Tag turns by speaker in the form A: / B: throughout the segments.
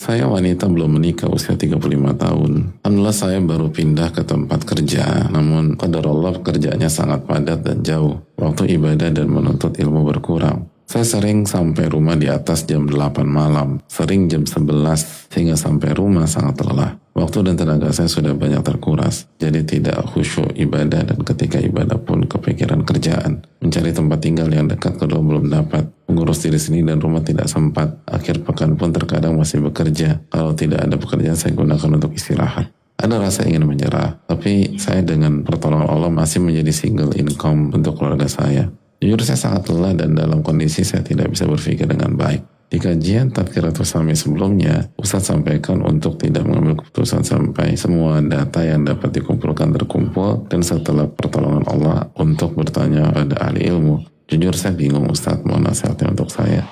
A: Saya wanita belum menikah usia 35 tahun. Alhamdulillah saya baru pindah ke tempat kerja, namun qadarullah pekerjaannya sangat padat dan jauh. Waktu ibadah dan menuntut ilmu berkurang. Saya sering sampai rumah di atas jam 8 malam, sering jam 11, sehingga sampai rumah sangat lelah. Waktu dan tenaga saya sudah banyak terkuras, jadi tidak khusyuk ibadah dan ketika ibadah pun kepikiran kerjaan. Mencari tempat tinggal yang dekat kedua belum dapat. Mengurus diri sendiri dan rumah tidak sempat. Akhir pekan pun terkadang masih bekerja. Kalau tidak ada pekerjaan saya gunakan untuk istirahat. Ada rasa ingin menyerah, tapi saya dengan pertolongan Allah masih menjadi single income untuk keluarga saya. Jujur saya sangat lelah dan dalam kondisi saya tidak bisa berpikir dengan baik. Di kajian Tadkiratus Sami sebelumnya, Ustaz sampaikan untuk tidak mengambil keputusan sampai semua data yang dapat dikumpulkan terkumpul dan setelah pertolongan Allah untuk bertanya pada ahli ilmu. Jujur saya bingung Ustaz, mau nasihatnya untuk saya.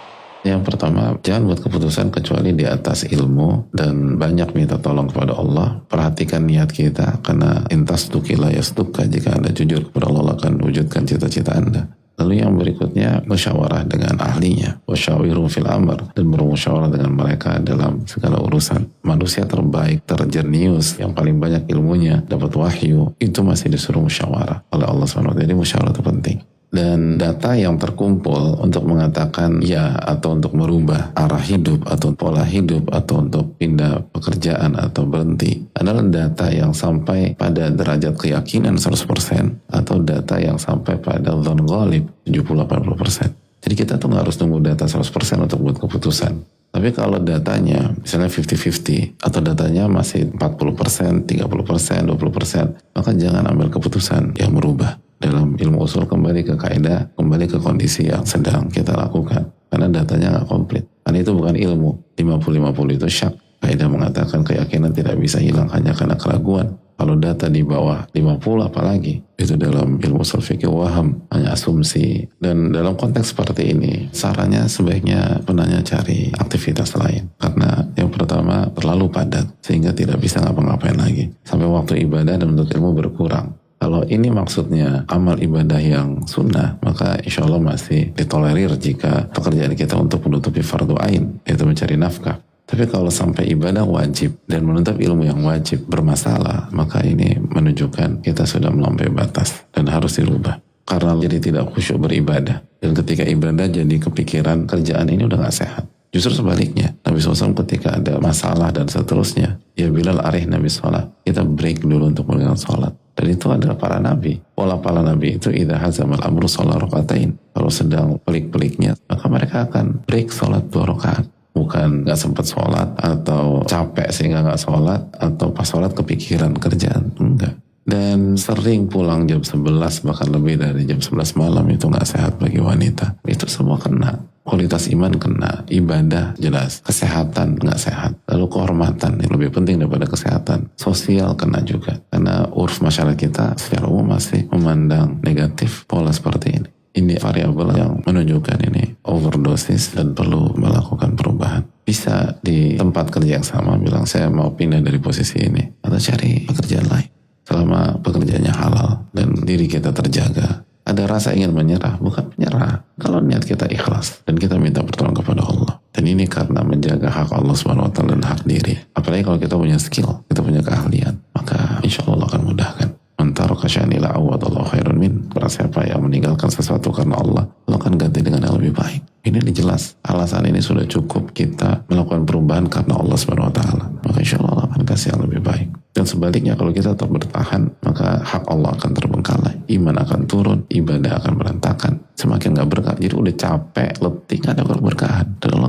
A: Yang pertama, jangan buat keputusan kecuali di atas ilmu dan banyak minta tolong kepada Allah. Perhatikan niat kita karena intas tukila yastuka, jika Anda jujur kepada Allah akan wujudkan cita-cita Anda. Lalu yang berikutnya, musyawarah dengan ahlinya. Wasyawirum fil amr, dan bermusyawarah dengan mereka dalam segala urusan. Manusia terbaik, terjenius, yang paling banyak ilmunya, dapat wahyu, itu masih disuruh musyawarah oleh Allah SWT. Jadi musyawarah itu penting. Dan data yang terkumpul untuk mengatakan ya atau untuk merubah arah hidup atau pola hidup atau untuk pindah pekerjaan atau berhenti adalah data yang sampai pada derajat keyakinan 100% atau data yang sampai pada dzan ghalib 70-80%. Jadi kita tuh gak harus nunggu data 100% untuk buat keputusan. Tapi kalau datanya misalnya 50-50 atau datanya masih 40%, 30%, 20%, maka jangan ambil keputusan yang merubah. Dalam ilmu usul kembali ke kaidah, kembali ke kondisi yang sedang kita lakukan. Karena datanya nggak komplit. Karena itu bukan ilmu. 50-50 itu syak. Kaidah mengatakan keyakinan tidak bisa hilang hanya karena keraguan. Kalau data di bawah 50 apalagi. Itu dalam ilmu usul fikih waham, hanya asumsi. Dan dalam konteks seperti ini, sarannya sebaiknya penanya cari aktivitas lain. Karena yang pertama terlalu padat sehingga tidak bisa ngapa-ngapain lagi. Sampai waktu ibadah dan menuntut ilmu berkurang. Kalau ini maksudnya amal ibadah yang sunnah, maka insya Allah masih ditolerir jika pekerjaan kita untuk menutupi fardu ain, yaitu mencari nafkah. Tapi kalau sampai ibadah wajib dan menuntut ilmu yang wajib bermasalah, maka ini menunjukkan kita sudah melampaui batas dan harus dirubah. Karena jadi tidak khusyuk beribadah. Dan ketika ibadah jadi kepikiran kerjaan ini udah gak sehat. Justru sebaliknya, Nabi SAW ketika ada masalah dan seterusnya, ya Bilal arih Nabi sholat. Kita break dulu untuk melakukan sholat. Dan itu adalah para nabi. Pola para nabi itu idza hazamal amru sholat rakaatain. Kalau sedang pelik-peliknya, maka mereka akan break sholat 2 rakaat. Bukan gak sempat sholat atau capek sehingga gak sholat atau pas sholat kepikiran kerjaan. Enggak. Dan sering pulang jam 11 bahkan lebih dari jam 11 malam itu gak sehat bagi wanita. Itu semua kena. Kualitas iman kena, ibadah jelas, kesehatan nggak sehat, lalu kehormatan yang lebih penting daripada kesehatan, sosial kena juga, karena urf masyarakat kita secara umum masih memandang negatif pola seperti ini. Ini variabel yang menunjukkan ini overdosis dan perlu melakukan perubahan. Bisa di tempat kerja yang sama bilang saya mau pindah dari posisi ini, atau cari pekerjaan lain selama pekerjaannya halal dan diri kita terjaga. Ada rasa ingin menyerah, bukan menyerah. Kalau niat kita ikhlas dan kita minta pertolongan kepada Allah. Dan ini karena menjaga hak Allah SWT dan hak diri. Apalagi kalau kita punya skill, kita punya keahlian, maka insya Allah akan mudahkan. Mantaraka sya'nila awadallahu khairun min. Barang siapa yang meninggalkan sesuatu karena Allah, Allah akan ganti dengan yang lebih baik. Ini jelas. Alasan ini sudah cukup kita melakukan perubahan karena Allah SWT. Maka insya Allah akan kasih yang lebih baik. Dan sebaliknya kalau kita tetap bertahan, maka hak Allah akan terbengkalai. Iman akan turun, ibadah akan berantakan. Semakin gak berkah. Jadi udah capek, letih, gak ada keberkahan. Dan Allah